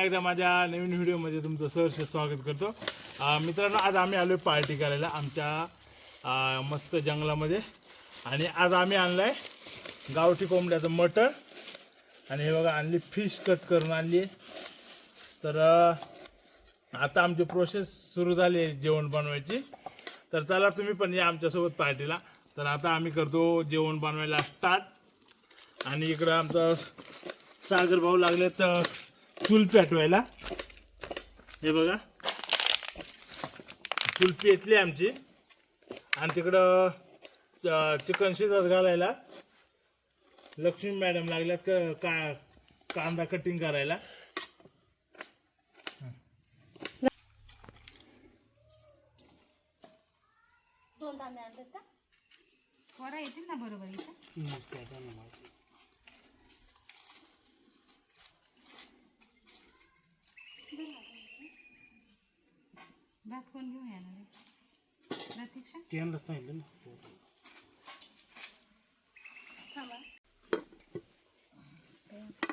एकदा माझ्या नवीन व्हिडिओमध्ये तुमचं सहर्ष स्वागत करतो. मित्रांनो, आज आम्ही आलो आहे पार्टी करायला आमच्या मस्त जंगलामध्ये. आणि आज आम्ही आणलं आहे गावठी कोंबड्याचं मटण. आणि हे बघा, आणली फिश कट करून आणली. तर आता आमची प्रोसेस सुरू झाली आहे जेवण बनवायची. तर चला तुम्ही पण या आमच्यासोबत पार्टीला. तर आता आम्ही करतो जेवण बनवायला स्टार्ट. आणि इकडं आमचं सागर भाऊ लागले तर चूल पेटवायला. हे बघा, चूल पेटली आमची. आणि तिकडं चिकन शिजत घालायला लक्ष्मी मॅडम लागल्यात कांदा कटिंग करायला. दोन तांबे आणतात का? वरा येतील ना बरोबर इथं. भात कोण घेऊन येणार आहे? प्रतीक्षा त्यांना सांगितलं ना.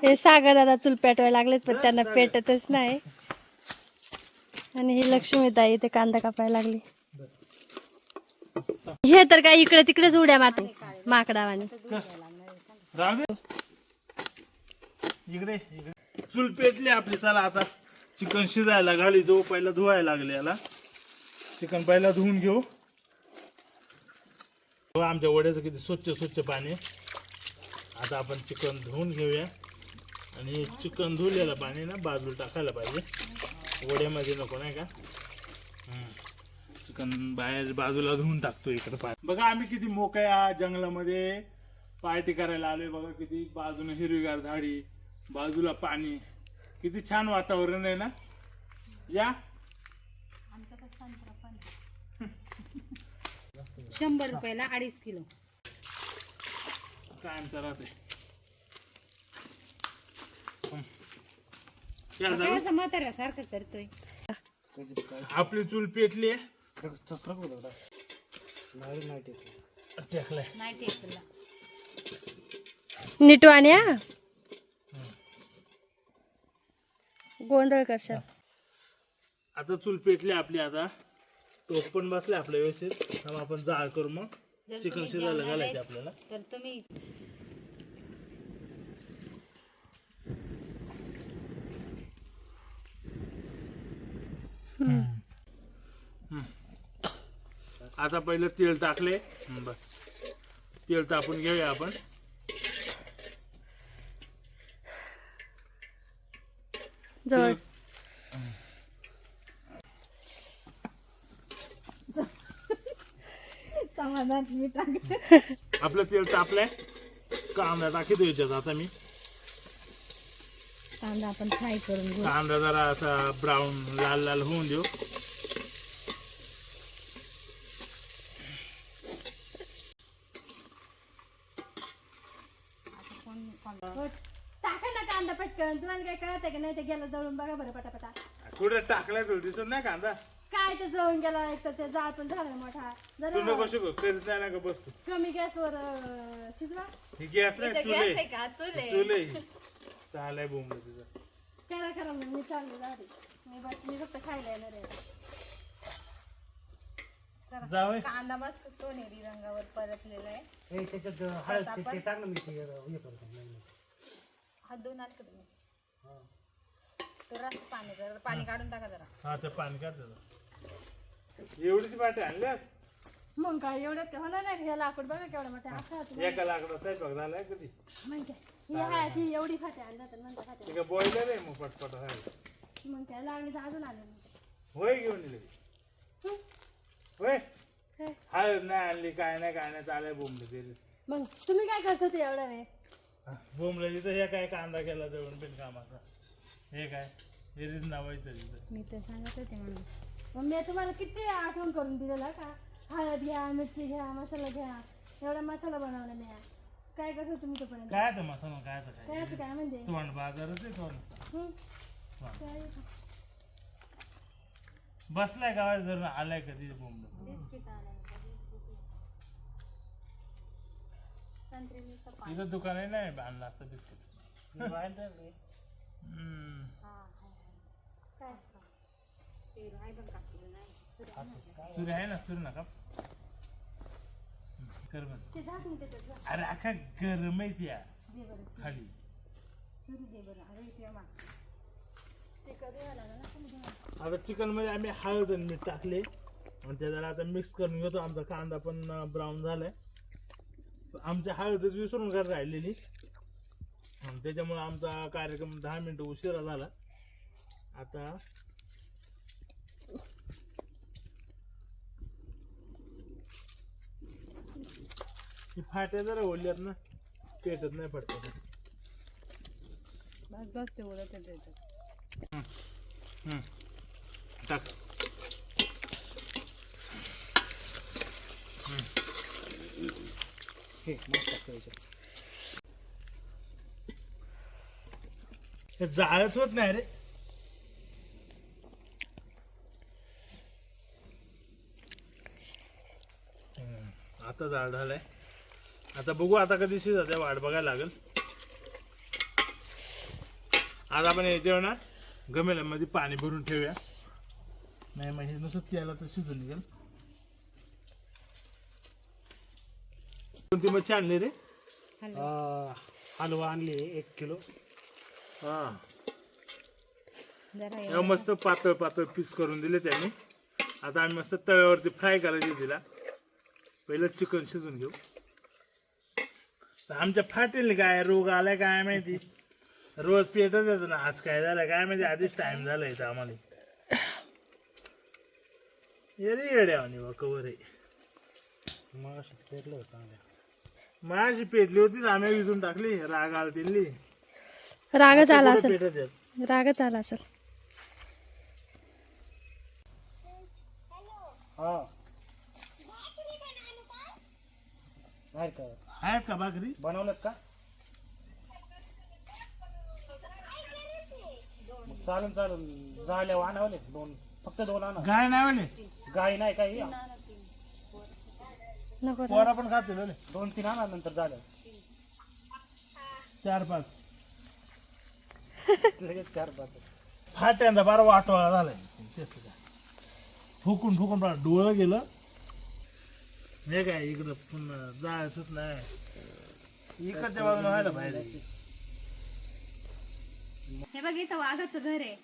हे सागर दादा चूल पेटवायला लागलेत, पण त्यांना पेटतच नाही. आणि ही लक्ष्मीताई इथे कांदा कापायला लागली. हे तर काय इकडे तिकडेच उड्या मारते माकडावानी. इकडे इकडे चूल पेटली आपली. चला आता चिकन शिजायला घाली जाऊ. पहिला धुवायला लागले याला. चिकन पहिला धुवून घेऊ. आमच्या वड्याचं किती स्वच्छ स्वच्छ पाणी. आता आपण चिकन धुवून घेऊया. आणि चिकन धुवलेलं पाणी ना बाजूला टाकायला पाहिजे, वड्यामध्ये नको, नाही का. चिकन बाहेर बाजूला धुवून टाकतो इकडे. पाणी बघा, आम्ही किती मोकळ्या जंगलामध्ये पार्टी करायला आलोय. बघा किती बाजूने हिरवीगार झाडी, बाजूला पाणी, किती छान वातावरण आहे ना. या 100 रुपयाला 2.5 किलो. काय आमचं राहते. असं म्हाताऱ्यासारखं करतोय. आपली चूल पेटली आहे. नाही टेकला. नीटवाणी गोंधळ करशाल. आता चूल पेटली आपली. आता टोप पण बसले आपल्या व्यवस्थित. आपण जाळ करू. मग चिकन शिजायला घालायचे आपल्याला. तर तुम्ही आता पहिलं तेल टाकले. बस, तेल टाकून घेऊया आपण. जवळ आपलं तेल तापलंय. कांदा टाकी द्यायच्यात आता मी. कांदा आपण फ्राय करून घेऊ. कांदा जरा असा ब्राऊन लाल लाल होऊन देऊ. टाका ना कांदा पटकन. तुम्हाला काय कळत का नाही? ते गेलं जळून बघा बरं पटापटा. कुठे टाकलाय तुला दिसत नाही कांदा. काय ते जळून गेला. एक तर ते जाळ पण झाला मोठा. तू जरा नको शिकू, करीत नाही ना का बसतो. कमी गॅसवर शिजवा. ही गॅस नाही, चुले. चुले चालाय बोंब तुझा. करा करा मग. मी चालले झाली. मी फक्त खायला येणार आहे. जावय. कांदा मस्त सोनेरी रंगावर परतलेला आहे. हात धुवून आणतो तुम्ही. तो रस पाणी काढून टाका जरा. हा, ते पाणी काढ त्याला. एवढीच पाठी आणल्यात. मग काय एवढं ते होणार नाही. हे लाकूड बघा केवढं मोठं. असं एका लाकडा स्वयंपाक झालाय कधी. मग काय ही एवढी फाटे आणल्या तर म्हणता फाटे. ते बॉयलर आहे मग पटपट आहे. मग काय लागली तर अजून आले. होय, घेऊन दिले. होय, हळद नाही आणली, काय नाही चालाय बोंबले. मग तुम्ही काय करत होते एवढा वेळ? बोंबले तिथं. हे काय कांदा केला जवळ बिन कामाचा. हे काय हेच नावायचं तिथं. मी तर सांगत होते म्हणून. मग मी तुम्हाला किती आठवण करून दिलेला का? हळद घ्या, मिरची घ्या, मसाला घ्या. एवढा मसाला बनवला मी. काय करतो तुम्ही तोपर्यंत? काय तर मसाला काय काय म्हणजे तोंड बाजारच आहे तोंड. बसलाय गावात जर आलाय कधी बोंबल. इथं दुकान आहे नाही आणला असतं बिस्किट. सूर्य आहे ना, सूर्य नका कर बरं. ते झाकून त्याच्यात जा. अरे अख्खा गरम आहे त्या दे बरं खाली. सुरू दे बरं. अरे ते मा ते कधी व्हायला लागलं ना तुम्ही घ्या. आता चिकन मध्ये आम्ही हळद आणि मीठ टाकले आणि त्याला आता मिक्स करून घेतो. आमचा कांदा पण ब्राऊन झालाय. आमच्या हळदच विसरून घर राहिलेली आणि त्याच्यामुळे आमचा कार्यक्रम 10 मिनिटं उशिरा झाला. आता फाट्या जरा ओढल्यात ना, पेटत नाही पडतात. बस बस ते उडत आहे त्याच्यात. टाक. हे जाळच होत नाही रे. आता जाळ झालाय. आता बघू आता कधी शिजत आहे, वाट बघायला लागेल. आज आपण याच्यावर ना गमेल्यामध्ये पाणी भरून ठेवूया, नाही म्हणजे नुसतं त्याला तर शिजून निघेल. कोणती मच्छी आणली रे? हलवा आणली 1 किलो. हा, जरा या मस्त पातळ पातळ पीस करून दिले त्यांनी. आता आम्ही मस्त तव्यावरती फ्राय करायची तिला. पहिलं चिकन शिजून घेऊ. तर आमच्या फाटेल काय रोग आलाय काय माहिती, रोज पेटच येतो ना. आज काय झालं काय माहिती, आधीच टाइम झाला इथं आम्हाला. येडे येड्यावानी बा कवर आहे. मग पेटलं होतं. माझी पेटली होती, आम्ही विजून टाकली. राग आला तिल्ली. रागच आला कुठं असेल. पेटत आहेत. रागच आला असेल. हा नाही का आहेत का भाकरी? बनवलं का? मग चालून चालून झाल्या आणवले 2, फक्त 2 आणा. गाय नाही म्हणे, गाई नाही काही. नको पोरा पण खातील म्हणे. 2-3 आणा नंतर झालं. 4-5 लगेच 4-5. फाट्यांदा बारा वाटोळा झालाय. फुकून फुकून बघा डोळं गेलं. हे काय इकडं पुन्हा जायचंच नाही. इकडच्या बाजूला व्हायला पाहिजे. हे बघ इथं वाघाचं घर आहे.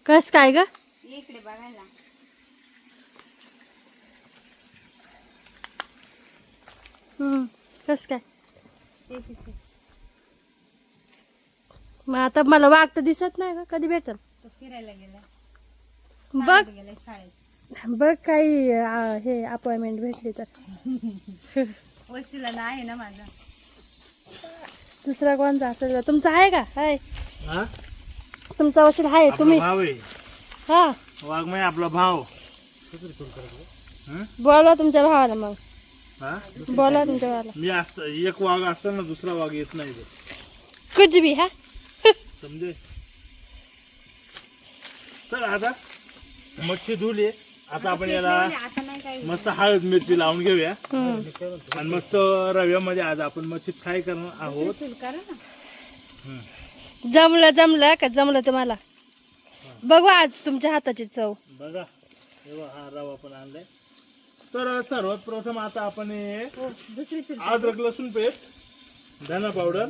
कस काय ग? ये इकडे बघायला. कस काय? ते तिथे मग आता मला वाघ तर दिसत नाही का? कधी भेटल? तो फिरायला गेला. बघ गेला शाळेत. बघ काही हे अपॉइंटमेंट भेटली तर. वशिला आहे ना माझा. दुसरा कोणता असेल? तुमचा आहे का? आहे हा? तुमचा वशील आहे आपला तुम्ही? भाव आहे हा, वाघ आपला भाव. बोलवा तुमच्या भावाला. मग हा? बोलवा तुमच्या भावाला. मी असत एक वाघ असताना दुसरा वाघ येत नाही तो. कुछ भी. हा, समजे. तर आता मच्छी धुली. आता आपण याला आता नाही काही. मस्त हळद मिरची लावून घेऊया आणि मस्त रव्यामध्ये आज आपण मच्छी फ्राय करणार आहोत. सुरू करा ना. जमलं का? जमलं तुम्हाला? बघू आज तुमच्या हाताची चव. बघा तेव्हा हा रवा पण आणलाय. तर सर्वात प्रथम आता आपण हे हो, दुसरी चूल. अद्रक लसूण पेस्ट, धना पावडर,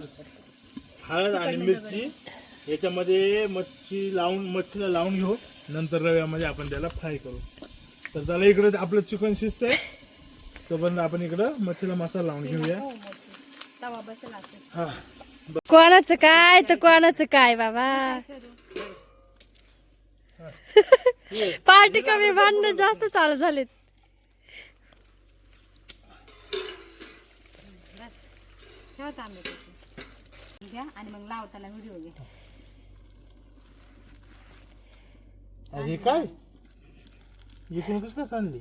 हळद आणि मिरची याच्यामध्ये मच्छीला लावून घेऊ. नंतर रव्यामध्ये आपण त्याला फ्राय करू. तर त्याला इकडे आपलं चिकन शिजतंय तोपर्यंत आपण इकडं मच्छीला मसाला लावून घेऊया. हो, मोठी. तवा बसेल असेल. हा, कोणाचं काय तर कोणाचं काय बाबा. पार्टी कमी, भांडणं जास्त चालू झालेत. ठेवा तांबे तिथे. घ्या आणि मग लावताना व्हिडिओ घ्या. हे काय इकडून कसं काय आणली?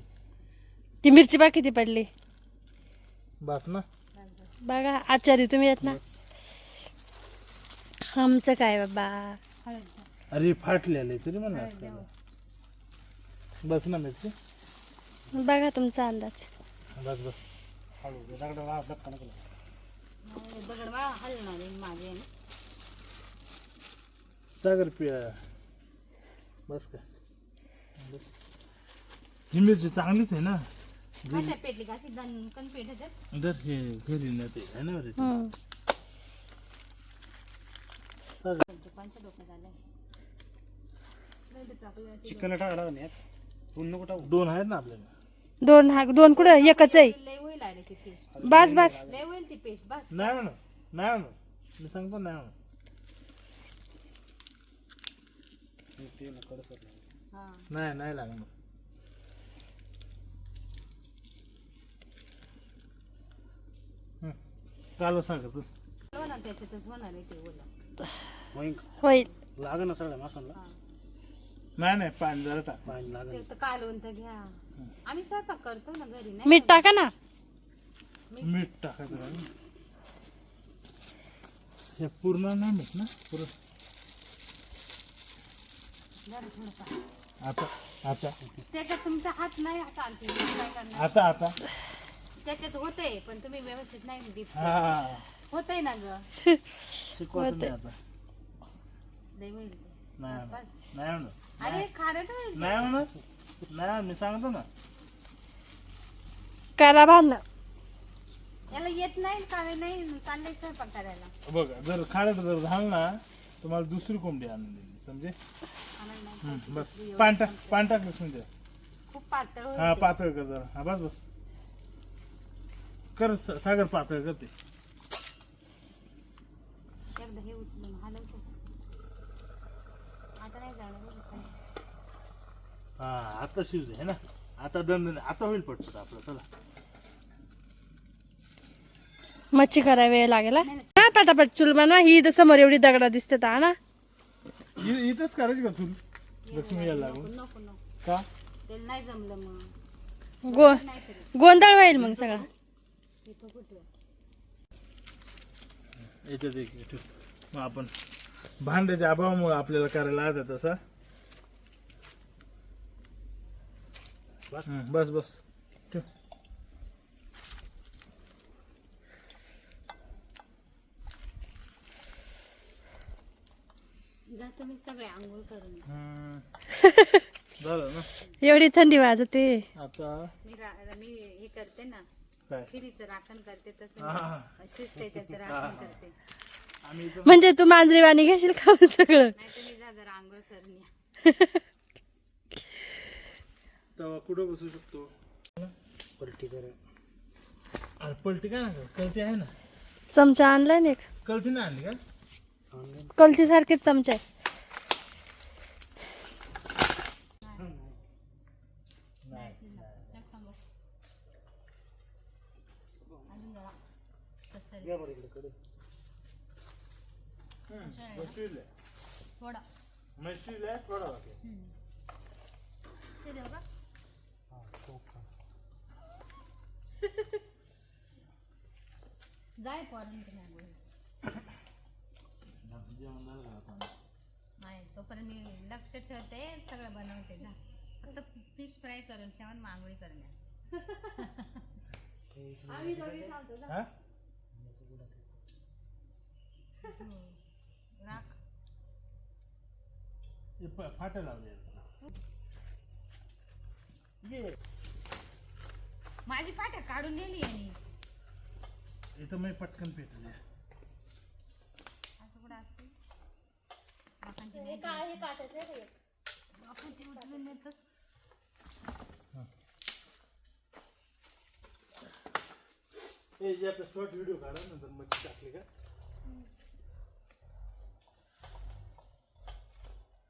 ती मिरची बा किती पडली बस ना. बघा. आचारी तुम्ही येत ना. आमचं काय बाबा. हळद घ्या. अरे फाटलेलं तरी म्हणा. हळद द्या. बस ना मिरची. बघा तुमचा अंदाज. बस बस. दगड वा हलणार आहे माझे. सागर पिया बस का ही मिरची चांगलीच आहे ना. कसं पेटली का अशी दणकन पेटत जर हे घरी नेते आहे ना बरं. हम्म. पंच डोकं झालंय नाही तर आपल्याला ते चिकन टाकायला नाही तू नको टाकू. 2 आहेत ना आपल्याला. दोन कुठं एकच आहे. लय होईल आले ती पेस्ट बस बस. लय होईल ती पेस्ट बस नाही म्हणा नाही म्हणा मी सांगतो नाही म्हणा. ते नको करत नाही. हा नाही नाही लागणार. कालो सांग तू. हो ना त्याच्यातच होणार आहे ते ओला होईन होईल. लागेल ना सगळ्या मसाला. नाही नाही पाणी जरा टाक. पाणी लागेल. ते तर कालवून तर घ्या आम्ही स्वयंपाक करतो ना घरी नाही मीठ टाका ना. मीठ टाकायचं नाही. हे पूर्ण नाही मीठ ना पूर्ण. जरा थोडंफार आता आता त्याच्यात तुमचा हात नाही चालते काय करणार आता आता त्याच्यात होतंय पण तुम्ही व्यवस्थित नाही दीप हा होतंय ना ग शिकवत नाही आता. लय होईल ते. नाही म्हणा. बस. नाही म्हणा अरे खारट होईल नाही म्हणा नाही मी सांगतो ना. करा भांडणं. याला येत नाही काय नाही चाललंय स्वयंपाक करायला बघा जर खाण्यात जर झालं ना तुम्हाला दुसरी कोंबडी आणून देईल समजे. आम्हाला नाही बस पांटा लसूण द्या. खूप पातळ होईल हा ते. पातळ कर जरा. हा बस बस कर सागर पातळ करते. एकदा हे उचलून हलवतो आता नाही जाणार बरं का. हा आता शिवते है ना. आता दंड आता होईल पटपट आपलं. चला मच्छी करायला वेळ लागेल हा. हा पटापट चूल बनवा. ही इथं समोर एवढी दगडा दिसते हा ना. इथंच करायची का तू लक्ष्मी यायला लागून नको नको का. ते नाही जमलं मग नाही तरी गोंधळ होईल मग सगळा. इथं कुठे याच्यात एक ठेव. मग आपण भांड्याच्या अभावामुळे आपल्याला करायला आता तसा. बस. बस बस ठेव. जा तुम्ही सगळे आंघोळ करून झालं ना. एवढी थंडी वाजते. आता मी हे करते ना काय खिरीचं राखण करते हा. तसं शिजते त्याचं राखण करते आम्ही इथं म्हणजे तू मांजरीवाणी घेशील का सगळं. नाही तुम्ही जा जरा आंघोळ करून या तेव्हा कुठं बसू शकतो. पलटी कर. अरे पलटी काय ना कलती आहे ना. चमचा आणलाय ना एक. कलती नाही आणली का. कलती सारखेच चमचा आहे. अजून जरा तसं या बरं इकडे कडे. थोडा थोडा वाटलं. शिजव का जाय पोरांची आंघोळ नाही तोपर्यंत मी लक्ष ठेवते सगळं बनवते ना फक्त फिश फ्राय करून ठेवा मग आंघोळी करण्या हा राख फाटे लावले. माझी पाट्या काढून नेली यांनी इथं मी पटकन पेटले. असं कुठं असते बापांची उचलून येतच याचा शॉर्ट व्हिडिओ काढा नंतर मच्छी टाकली का.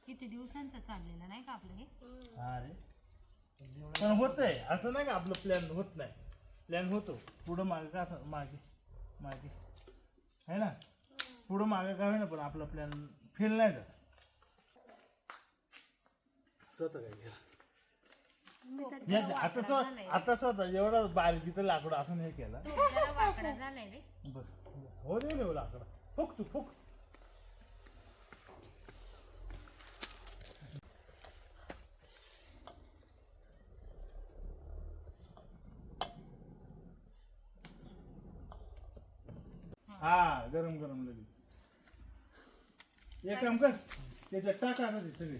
किती दिवसांचं चाललेलं नाही का आपलं हे हा रे पण होतंय असं नाही का आपलं प्लॅन होत नाही. प्लॅन होतो पुढं मागे का असं मागे मागे आहे ना. पुढं मागे का होईना पण आपला प्लॅन फेल नाही जात. स्वतः काय केलं आता स्वतः एवढं बारीक इथं लाकडं असं हे केलं. जरा वाकडा झालाय रे बरं हो दे रे लाकडं. फुक तू फुक. हा गरम गरम लगेच. एक काम कर त्याच्यात टाका ना ते सगळे.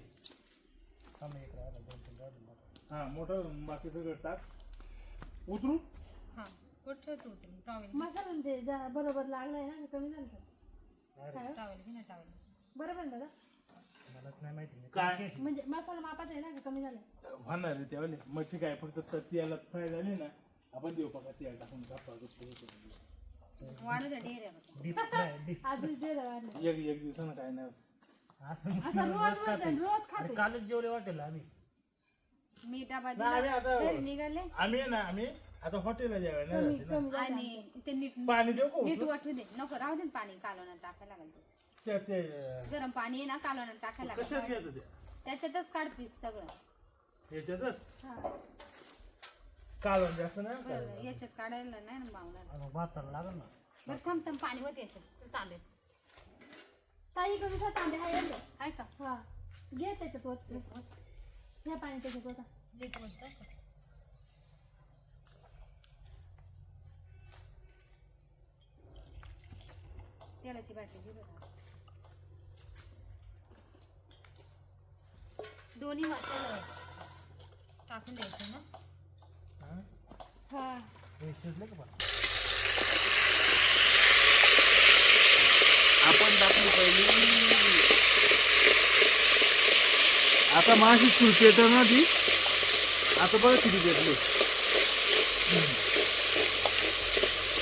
हा मोठं बाकी सगळं टाक उतरू. हा कुठं ठेवतो उतरून टॉवेल मसाला ते बरोबर लागलाय ना कमी झालं का? टॉवेल घे ना टॉवेल. बरोबर आहे दादा मलाच नाही माहिती. काय म्हणजे मसाला मापात आहे ना का कमी झालं? होणार आहे त्यावेळेस मच्छी काय फक्त तेलात फ्राय झाली ना आपण देऊ बघा तेल टाकून कापा वाढू द्या डेऱ्या डीप नाही डीप. आधीच दे वाढलं एक दिवसानं काय नाही होत. असं असं रोज बनतं, रोज खाते. अरे कालच जेवले वाटेल आम्ही. मी डबा नाही, आम्ही आता दिला घरी निघाले आम्ही आता हॉटेलला जेवायला कमी जाते ना. कमी झालं. आणि ते नीट पाणी देऊ का नीट उतरून? वाटू दे नको राहू दे ना पाणी कालवणात टाकायला लागेल ते. ते गरम पाणी आहे ना कालवणात टाकायला कशात लागेल घ्यायचं ते त्याच्यातच काढ पीस सगळं. याच्यातच हा. कालवण जास्त नाही बरं, कालवण. याच्यात काढायला नाही ना मावणार. आता भाताला लागल ना. बरं थांब पाणी होत याच्यात तांबे ताई कधी का तांबे आहे ना? आहे का हा घे त्याच्यात वरती. ह्या पाणी त्याच्यात होता. नीट वाटतं. तेलाची बाटली घे बरं. दोन्ही मसाला टाकून द्यायचं ना. हा हे शिजले का पण? आपण टाकली पहिली आता माशी सुरती येतं ना ती आता बघा किती घेतली.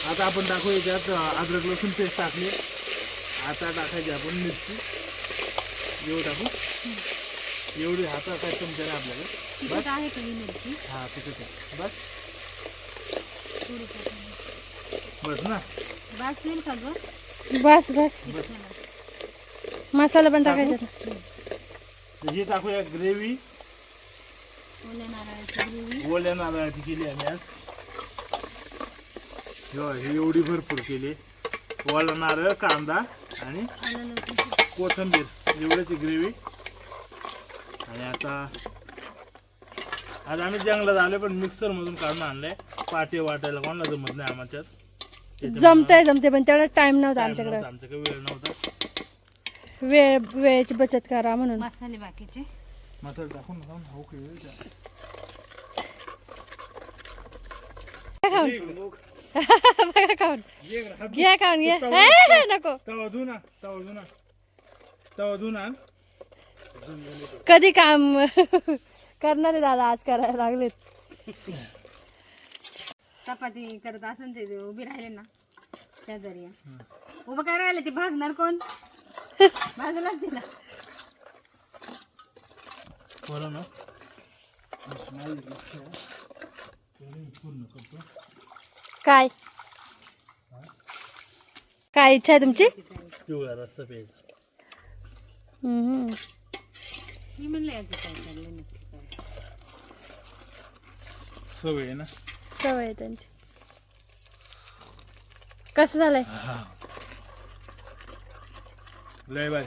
आता आपण टाकू याच्यात अद्रक लसूण पेस्ट टाकली. आता टाकायची आपण मिरची एवढं टाकू एवढी हाता काय चमचा नाही आपल्याला. तिखट आहे का ही मिरची हा तिथे बस थोडी बस ना बास होईल का ग बस बस मसाला पण टाकायचा ना. ही टाकूया ग्रेव्ही. ओल्या नारळाची ग्रेव्ही ओल्या नारळाची केली आम्ही आज. ही एवढी भरपूर केली. ओला नारळ कांदा आणि आलं लसूण कोथिंबीर एवढ्याची ग्रेव्ही. आणि आता आज आम्ही जंगलात आलो पण मिक्सर मधून काढून आणलंय. पाटे वाटायला कोणाला जमत नाही आमच्यात. जमते पण तेवढा टाइम नव्हता आमच्याकडे. आमच्याकडे वेळ नव्हता. वेळेची बचत करा म्हणून. मसाले बाकीचे मसाला टाकून नका हो की बघा खाऊन घ्या खाऊन घ्या हे, नको तवा धुना आण. कधी काम करणार आहे दादा आज करायला लागलेत. चपाती करत असेल ते उभी राहिले ना शेजारी उभं काय राहिले ते भाजणार कोण भाजला तिला बरं ना काय काय इच्छा आहे तुमची? पिवळा रस्ता प्यायचा. मी म्हणलं याचं काय चाललंय नक्की काय. सवय आहे ना. सवय आहे त्यांची. कसं झालंय? लय बाय.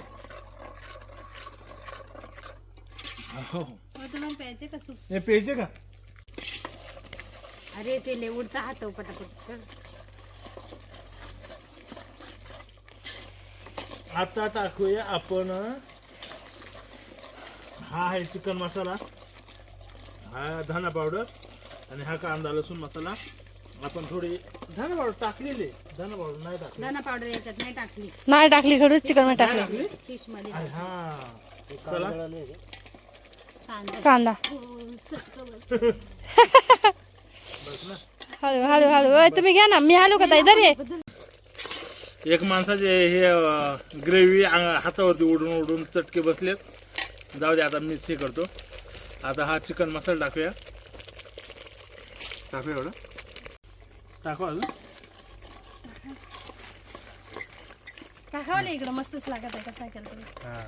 हो तुम्हाला प्यायचे का सूप हे प्यायचे का? अरे ते लय उडता हात पटापट आता टाकूया आपण हा आहे चिकन मसाला. हा धना पावडर आणि हा कांदा लसूण मसाला. आपण थोडी धना पावडर टाकलेली. धना पावडर नाही टाकली. धना पावडर याच्यात नाही टाकली नाही टाकली खरंच चिकन मध्ये टाकली. टाकली फिश मध्ये आणि हा चला कांदा कांदा हो, चटकं बस. बस ना. हळू हळू हळू ओय, तुम्ही घ्या ना मी हलू का ताई दर एक माणसाचे हे ग्रेव्ही हातावरती उडून चटके बसलेत. जाऊ दे आता मी हे करतो. आता हा चिकन मसाला टाकूया एवढं टाकू अजून. टाकावलं इकडं मस्तच लागत आहे कसं केलं हा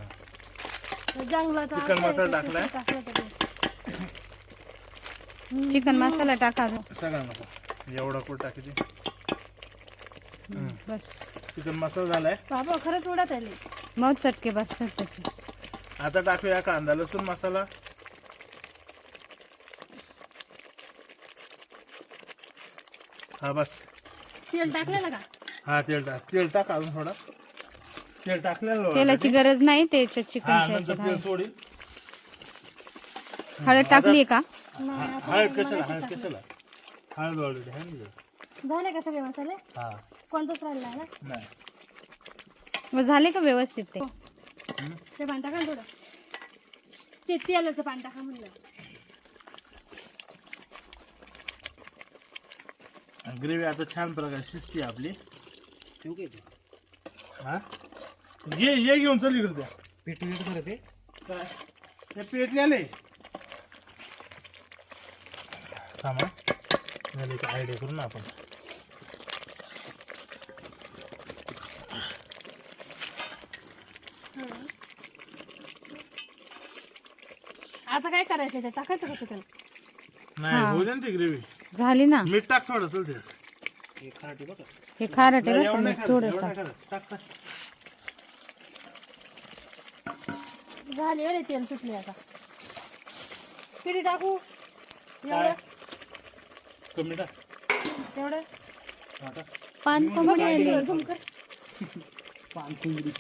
जंगलाचा चिकन मसाला टाकलाय. चिकन मसाला टाका ग. सगळा मसाला एवढा कुठं टाकायची. बस चिकन मसाला झालाय. बाबा खरंच उडत आहे. मग चटके बसतात त्याचे. आता टाकूया कांदा लसूण मसाला. हा बस. तेल टाकलेलं का? हा तेल टाक अजून थोडा. तेल टाकलेलं तेलाची गरज नाही त्याच्यात हा चिकन नंतर तेल सोडील. हळद टाकली का? हळद कशाला हळद ऑलरेडी आहे ना. झाले का सगळे मसाले? हा कोणताच राहिला आहे ना? नाही मग झाले का व्यवस्थित ते? ते पाणी टाका ना थोडं. ते तेलाचं पाणी टाका म्हणलं. ग्रेव्ही आता छान प्रकारे शिजते आपली. हा ये घेऊन चल इकडे त्या पेटू येत बरं ते काय ते पेटलेले थांबा झाले एक आयडिया करू ना आपण. आता काय करायचं ते टाकायचं का चिकन? नाही होऊ दे ना ती ग्रेव्ही. झाली ना. मीठ टाक थोडं चलते. हे खाराटी बघा हे खारट आहे एवढं बरं नाही का? खात, थोडं एवढं टाक. नाही खात. टाक टाक. झाले रे तेल सुटले आता. किती टाकू? काय? एवढं कमी टाक. एवढं हा, टाक. पानकोंबडी आली. झुम कर. पानकोंबडी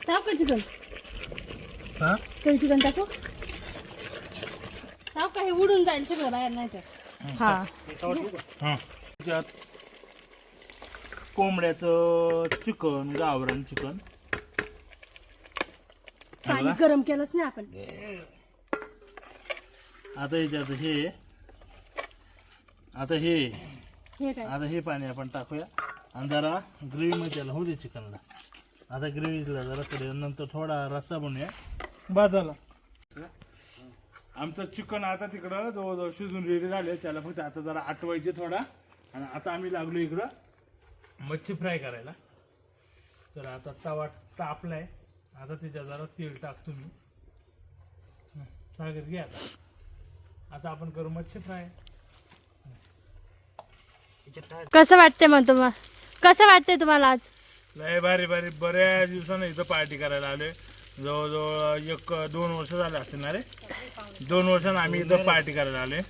टाक का चिकन? हा काही चिकन टाकू? टाक का हे उडून जाईल सगळं बाहेर नाही तर. हा हा त्याच्यात कोंबड्याचं चिकन गावरान चिकन पाणी गरम केलंच नाही आपण. आता याच्यात हे हे काय? आता हे पाणी आपण टाकूया आणि जरा ग्रेव्ही मध्ये त्याला होऊ दे चिकनला. आता ग्रेव्हीला जरा कडे नंतर थोडा रस्सा बनवूया. बस झाला आमचं चिकन. आता तिकडं जवळजवळ शिजून रेडी झाले. त्याला फक्त आता जरा आटवायचे थोडा. आणि आता आम्ही लागलो इकडं मच्छी फ्राय करायला. तर आता तवा तापलाय. आता त्याच्यात जरा तेल टाकतो मी. सागर घे आता आपण करू मच्छी फ्राय. कसं वाटतंय मग तुम्हाला? कसं वाटतंय तुम्हाला आज? लय भारी भारी. बऱ्याच दिवसानं इथं पार्टी करायला आलोय. जवळजवळ 1-2 वर्ष झाले असतील ना रे. 2 वर्षानं आम्ही इथं पार्टी करायला आलोय.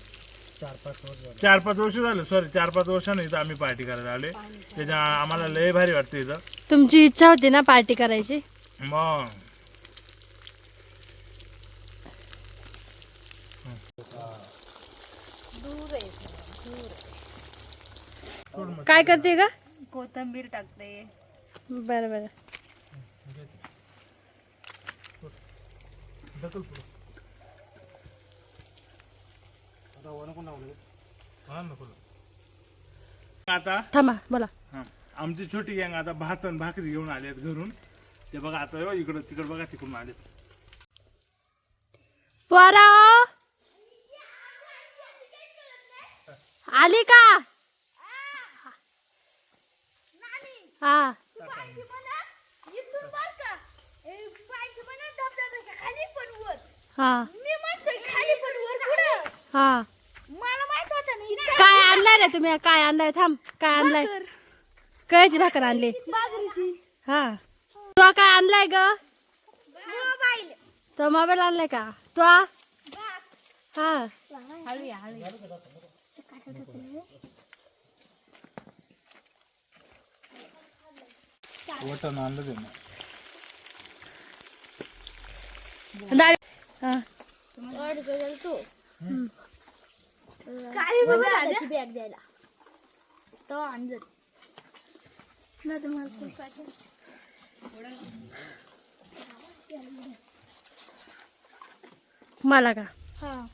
4-5 वर्ष झाले. सॉरी 4-5 वर्षानं इथं आम्ही पार्टी करायला आलोय. त्याच्या आम्हाला लय भारी वाटतं इथं. तुमची इच्छा होती ना पार्टी करायची? मग काय करते का? कोथिंबीर टाकते. बरं बरं. ढकल पुढं. हा, नको. आता थांबा बोला. आमची छोटी गँग आता भात आणि भाकरी घेऊन आलेत घरून. ते बघा आता इकडं तिकडं बघा तिकडून आलेत. पोरा आली का? हा हा हा. काय आणलाय रे तुम्ही? काय आणलाय? थांब. काय आणलाय? कळची भाकर आणली? हा. तू काय आणलाय ग? तो मोबाईल आणलाय का? तू हा. हळू या हळू या. वटण आणलं ते ना. हा. काय बॅग द्यायला तो आणलं ना तुम्हाला. मला का? हा.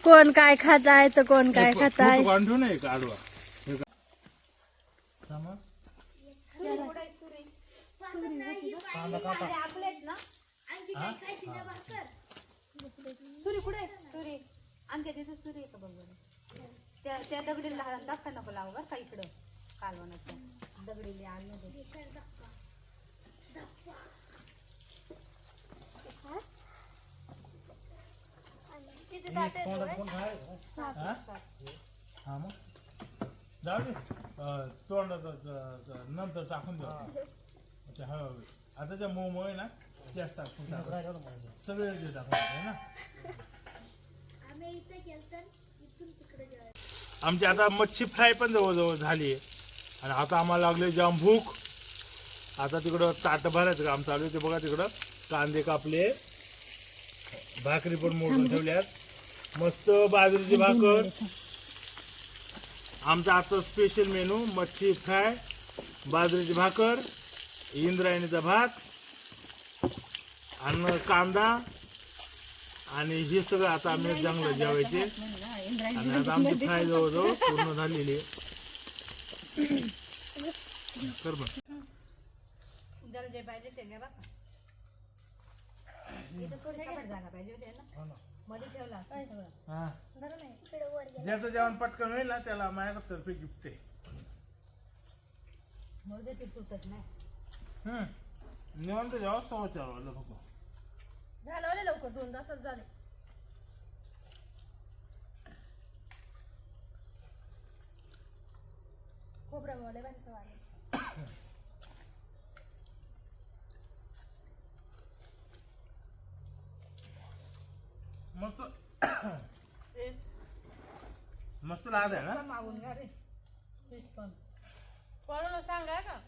कोण काय खात आहे तर कोण काय खात आहे. काढून नाही का आडवा. सुरी आणखी तिथे सुरी आहे का बघ बरं. त्या दगडीला धक्का नको लावू बरं का इकडं कालवणाच्या दगडीला आणलं हा मग जाऊ दे. तोंडात नंतर टाकून द्या. हळूहळू आता त्या मोमो आहे ना त्याच टाकून सगळे जे टाकायचे ना. आमची आता मच्छी फ्राय पण जवळजवळ झाली आहे आणि आता आम्हाला लागले जाम भूक. आता तिकडं ताट भरायचं काम चालू आहे. ते बघा तिकडं कांदे कापले, भाकरी पण मोडून ठेवल्यात, मस्त बाजरीची भाकर. आमचा आजचा स्पेशल मेनू मच्छी फ्राय, बाजरीची भाकर, इंद्रायणीचा भात आणि कांदा. आणि हे सगळं आता आम्ही चांगलं जेवायचे. आणि आता आमची फ्राय जवळजवळ पूर्ण झालेली आहे. कर मग. जरा जे पाहिजे ते घ्या बघा. इथं थोडी कपाट जागा पाहिजे होती ना, मध्ये ठेवला असतं सगळं. हा, बरं नाही ज्याचं जेवण पटकन होईल ना त्याला माझ्या तर्फे गिफ्ट आहे. मध्ये ते तुटत नाही. निवांत जेव्हा 4:15 वाजलं फक्त. झालं आले लवकर 2 तासच झाले. खोबऱ्यामुळे बांधतो आले. मस्त मस्त लाद आहे ना. असं मागून घ्या रे फिश पण. कोणाला सांगाय का?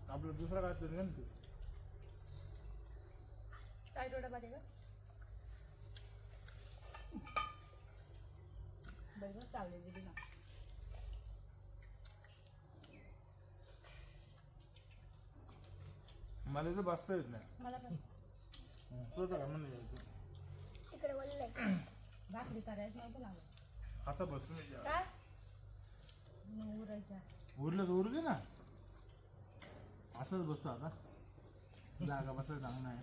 आपलं दुसरा काय तरी ना. काय डोळ्यामध्ये का? बरोबर चालले दिली ना. मला तर बसता येत नाही. मला पण स्वतः का म्हणजे तिकडे वळलंय. भाकरी करायचं नव्हतं लागत. आता बसून जेवा. काय? मग उरायच्या. उरलं तर उरले ना. असंच बसतो आता. जागा बसायला चांगलं आहे.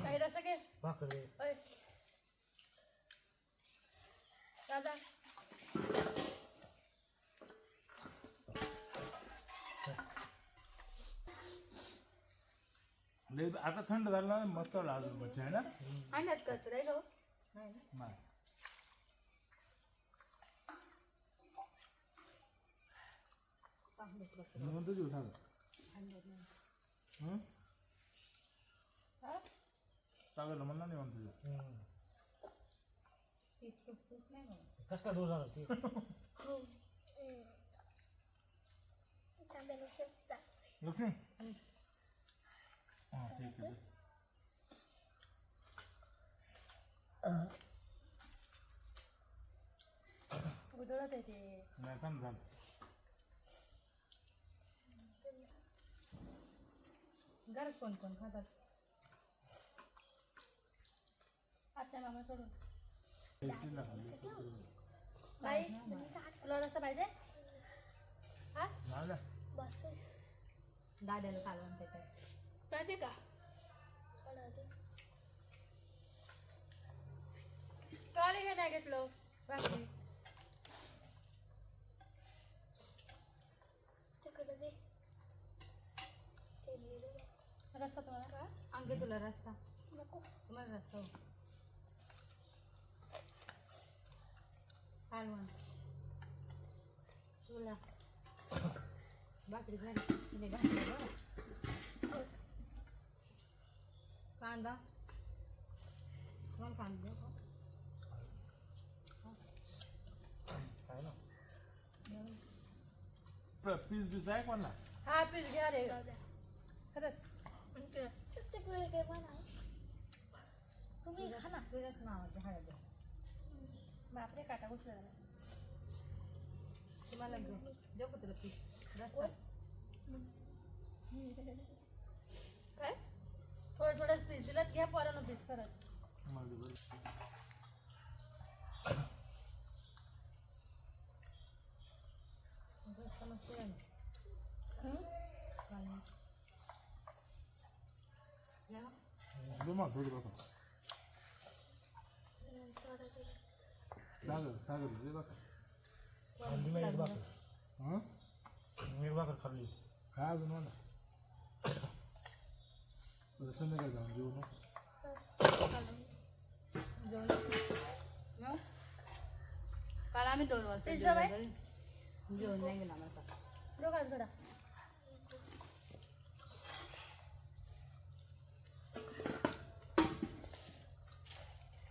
काही रस घे. भाकरी ओय. दादा आता थंड झालं ना मस्त अजून मच्छी आहे ना. अंड्यात कचरा आहे का हो? नाही ना. नाही. चांगलं कचरा. निवांत जेवू झालं. अंड्यात नाही. हं? सागरला म्हणला निवांत जेवू. पीस पीस नाही म्हणून. कसला डोस झाला ते लक्ष्मी. हा ठीक आहे. उधळत आहे ते. नाही थांब झालं. घरात कोण कोण खातात? आत्या मामा सोडून. टेन्शन नका घेऊ. बाई तुला रस्ता पाहिजे? हा नाही ना. दाद्याला कालवण ते काय. पाहिजे का? काले काय नाही घेतलं भाकरी. रस्ता तुम्हाला अंके तुला रस्ता तुम्हाला रस्ता हो. कालवण तुला भाकरी झाली. तिने भाकरी बरं. कांदा तुम्हाला कांदा देऊ का? काय ना पीस बीस आहे कोणा. हा पीस घ्या रे. खरंच तुम्ही खा ना. तुझ्याच नावाची हळद आहे. बापरे काटा घुसला झाला. तुम्हाला देऊ का तुला पीस रस्ता? काय थोडं थोडंच पीस दिलं घ्या पोरानं पीस खरंच. रस्ता मस्त आहे ना. कालवण. या ना. थोडी बघा. सागर सागर दे बघा. खाल्ली मी एक भाकर. हं? मी एक भाकर खाल्ली. काय अजून म्हणा. संध्याकाळी जाऊन जेवू नको. जेवण मग? काल आम्ही 2 वाजता पिझ्झा बाई? जेवण नाही गेला आम्हाला. करा.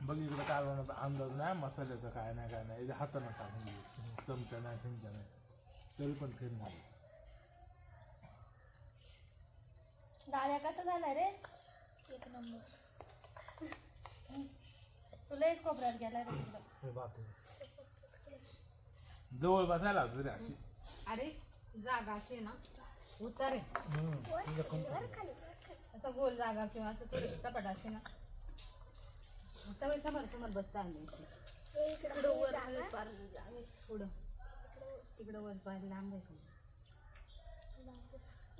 बघ इकडे काय बनवता अंदाज नाही मसाल्याचा काय नाही इथे हातानं टाकून घे. चमचा नाही फिमचा नाही तरी पण फिरणार. डाळ्या कसं झाला रे? एक नंबर. तुलाच कोपऱ्यात गेलाय रे तिकडं. हे बापरे. जवळ बसायला तुझी अशी अरे जागा अशी आहे ना उतार आहे तुझं कंपनी. असं गोल जागा किंवा असं थोडी सपाट असते ना सगळे समोर समोर बसता आम्ही इकडं वर पुढं तिकडं वर पाहिजे लांब आहे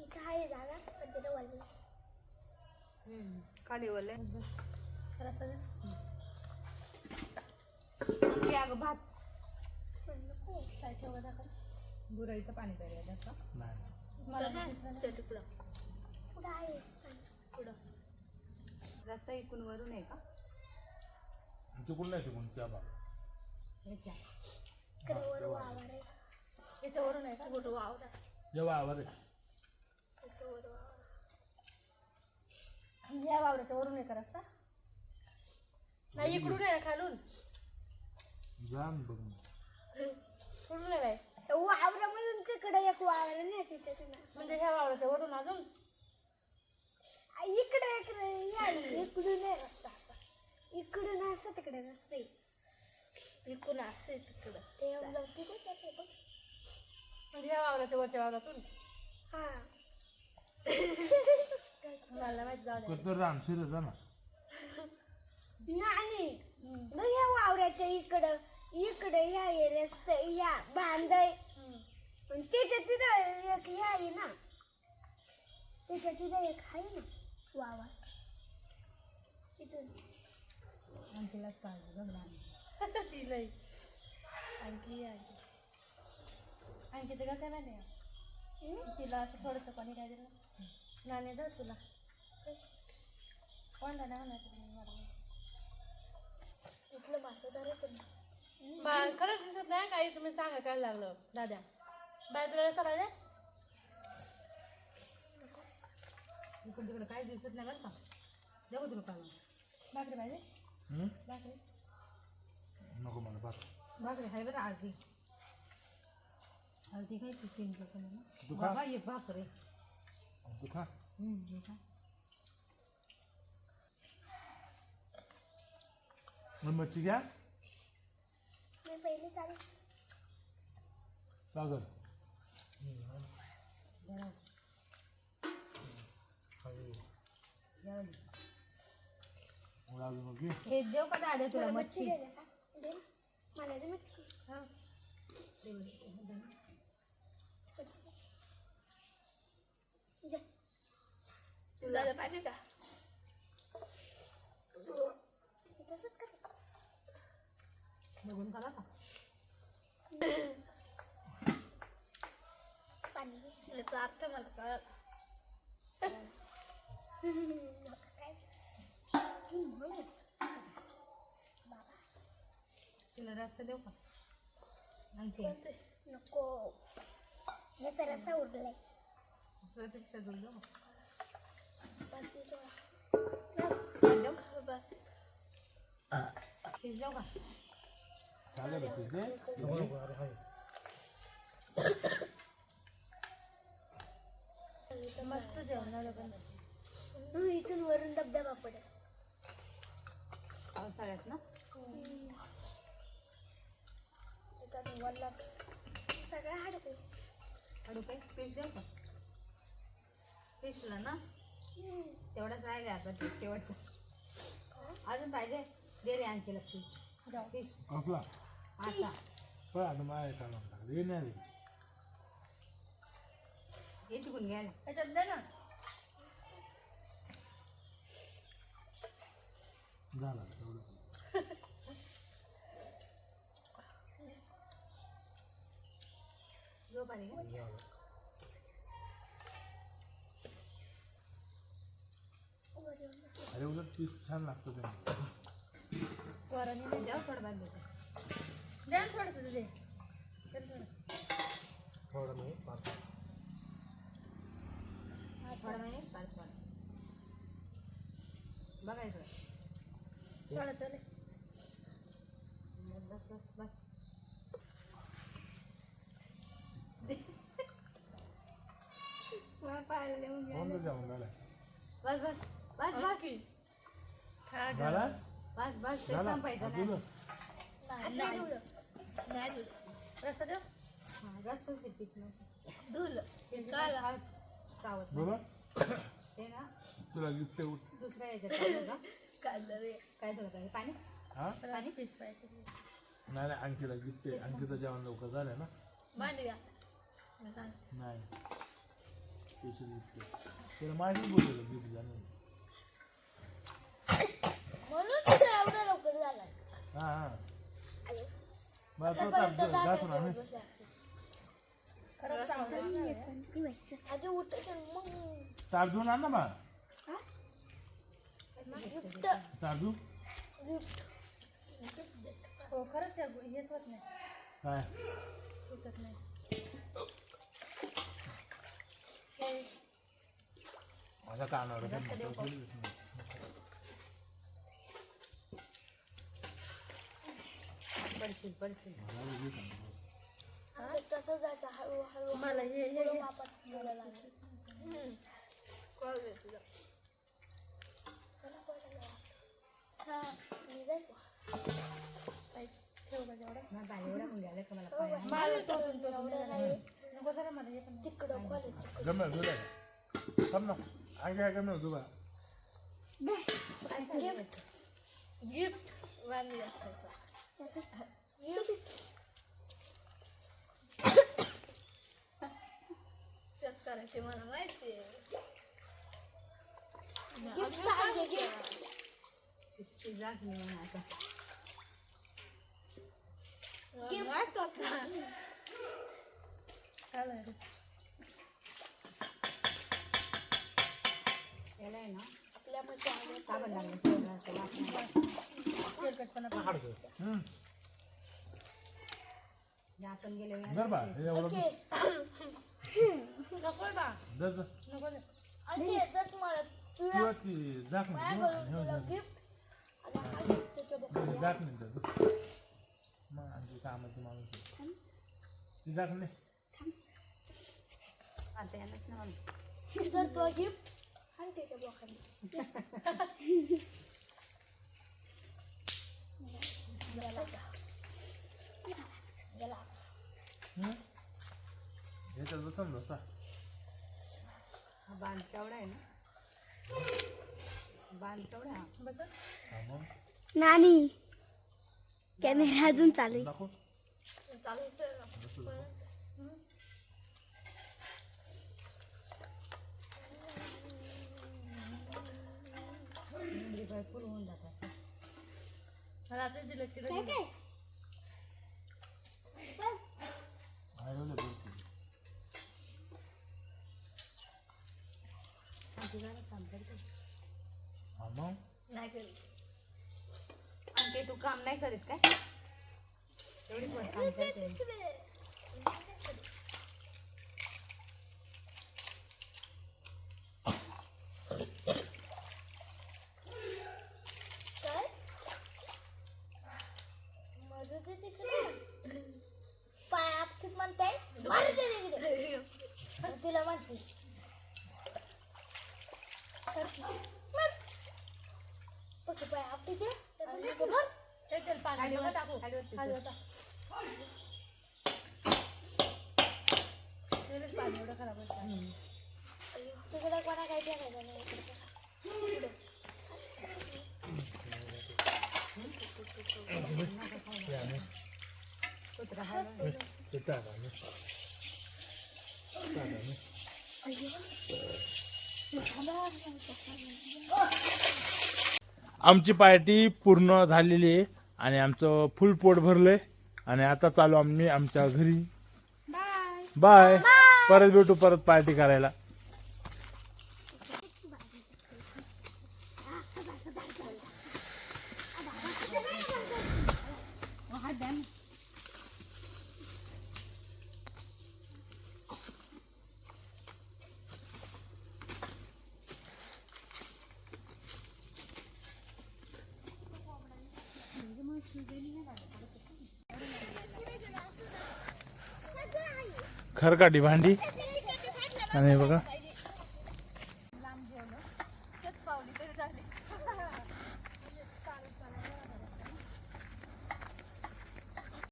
इथं आहे जागा पण तिथं वळलं. खाली ओले रस्ता दे. अगं भात काय ठेवत आपण गुराईचं पाणी तयार त्याचं नाही मला दिसलं नाही. पुढं आहे पुढं रस्ता इकून वरून आहे का चुकून नाही चुकून त्या बाब ह्याच्या याच्यावरून आहे का? वावर जेव्हा आवर आहे या वावराच्या वरून आहे का रस्ता? नाही इकडून आहे ना खालून. जाम बघ कुठून आहे बाई? वावरामधून तिकडे एक वावर नाही तिथे म्हणजे ह्या वावराच्या वरून अजून इकडे इकडून आहे रस्ता असा. इकडून असं तिकडे रस्ते इकडून असते तिकडं. ते वरती कुठे बघ. म्हणजे ह्या वावराच्या वरच्या वावरातून हा मला माहित जाऊ द्या. तर रान फिरत जा ना. नाही मग ह्या वावराच्या इकडं इकडे ह्या रस्ते ह्या बांधाय त्याच्या तिथं एक हे आहे ना त्याच्या तिथं एक आहे ना वावर तिथून आणखीलाच पाहिजे गगना ती नाही आणखी आणखी ते कसं माहिती आहे? तिला असं थोडंसं पाणी काय दिलं नाणे जाऊ तुला कोणता नाव नाही इथलं मासोदारच खरंच दिसत नाही काही तुम्ही सांगा काय लागलं दादा बाय तुला रस्ता पाहिजे इकडे तिकडे काही दिसत नाही बरं का देऊ तुला काय भाकरी पाहिजे हम्म? भाकरी नको मला बात भाकरी आहे बरं अर्धी अर्धी काय ती 3 रुपये ना तू खा. बाबा ये भाकरी तू खा हे खा. मग मच्छी घ्या मी पहिले चालेल सागर जरा. जरा. अजून मग घे. हे देऊ का दादा तुला मच्छी मच्छी दे ना सा. दे ना. मला दे मच्छी हा दे. तुला पाहिजे का तसंच कर बघून करा का पाणी दे. याचा अर्थ मला कळलं. काय तुला रस्ता देऊ का आणखी नको याचा रस्सा उरलाय प्रतीक्षा देऊ देऊ का? बाकी तो देऊ पीस देऊ का चालेल की दे. अरे हाय. मस्त जेवण झालं पण इथून वरून धबधबा पडेल पावसाळ्यात ना इथं वल्ला सगळं हाडकं हळू काही पीस देऊ का पीसला ना तेवढाच राहिला आता ते शेवटचं अजून पाहिजे दे रे आणखी पीस पीस आपला असा पण आता माझ्या काय म्हणतात येणार आहे. हे चुकून घ्यायला त्याच्यात दे ना झालं तेवढं जो पाहिजे का अरे उलट पीस छान लागतं ते वराने नाही जाऊ थोडं भात देते द्या ना थोडंसं दे थोडं नाही पाच इकडं नाही पाच बघा इकडं थोडं चले बस बस बस मला पाहायला लिहून घ्या. कोणतं जेवण झालं बस बस बस बस झाला बस बस ते झाला संपायचं हा, नाही तुला? नाही रस्ता देऊ हा, जास्त होते पीठ नको. धुलं ते काय चावत नाही. बोला ते ना तुला गिफ्ट आहे उठ. दुसऱ्या याच्यात चालू का? काय झालं काय झालं काय पाणी हा पाणी पीस पाहिजे नाही नाही अंकिला गिफ्ट आहे अंकिता जेवण लवकर झालं ना मांडी घ्या नाही स्पेशल गिफ्ट आहे त्याला माझीच बोललेलं गिफ्ट झालं म्हणून तुझं एवढं लवकर झालं हा हा आले. मला तो आतापर्यंत ताप जागा दाखवून आम्ही जेवण बसल्या. खरंच चांगलं आधी उठायचं मग ताप देऊन आण ना बा गिफ्ट ताप देऊ गिफ्ट हो खरंच येत होत नाही काय सुटत नाही माझ्या कानावर पडशील पडशील तसं जायचं हळूहळू मला हे मापात घ्यायला लागेल कळलं तुला चला पळायला हा मी जायचं ठेव का जेवढं ना बाई एवढा मुली आल्या का मला पाणी मला टोचून एवढं नाही नको जरा मला हे पण तिकडं कॉलेज गमल तुला थांब ना आगे आगे गमल तुला गिफ्ट वाढली गिफ्ट करायचे मला माहिती गिफ्ट पाहिजे गिफ्ट इतकी जात नाही म्हणा आता गिफ्ट चालेल याला आहे ना आपल्यामध्ये आले साबण लागलं ठेवलं असं वासना. तेलकटपणा पण जे आपण गेले वेळेला जर बा हे एवढं नको बा जर नको दे आणि जर तुम्हाला तुला ती जाक तुला गिफ्ट आणि हा त्याच्या बघ जाक नाही तर मग आणखी कामाची माणूस आहे. ती जाक नाही आता यालाच ना मला. जर तो गिफ्ट आणि त्याच्या बॉक्समध्ये गेला ह्याच्यात बसल बसा हा बांध केवढा आहे ना बांध केवढा आहे हा? बस हा मग नानी कॅमेरा अजून चालू आहे दाखव चालू मुंबई बाई फुल होऊन जातात रात्री दिलं की काय काय आयवलं बोलते आमची गाणं काम करते हा मग नाही केलं आणि ते तू काम नाही करीत काय एवढी पण काम करते काय मरू दे तिकडे पाय आपटीत म्हणते मारू दे तिकडे आणि तिला म्हणते पक्की पाय आपटी दे आणि नको मार. हे तेल पाणी नका टाकू खालीवर खाली होता तेलच पाणी एवढं खराब होतं अय्यो, तिकडे कोणा काही फेकायचं नाही इकडे कुत्रा खायला ते टाका ना टाका ना आमची पार्टी पूर्ण झालेली आहे आणि आमचं फुल पोट भरलंय आणि आता चालू आम्ही आमच्या घरी बाय परत भेटू परत पार्टी करायला हात द्या ना. खरकाटी भांडी आणि हे बघा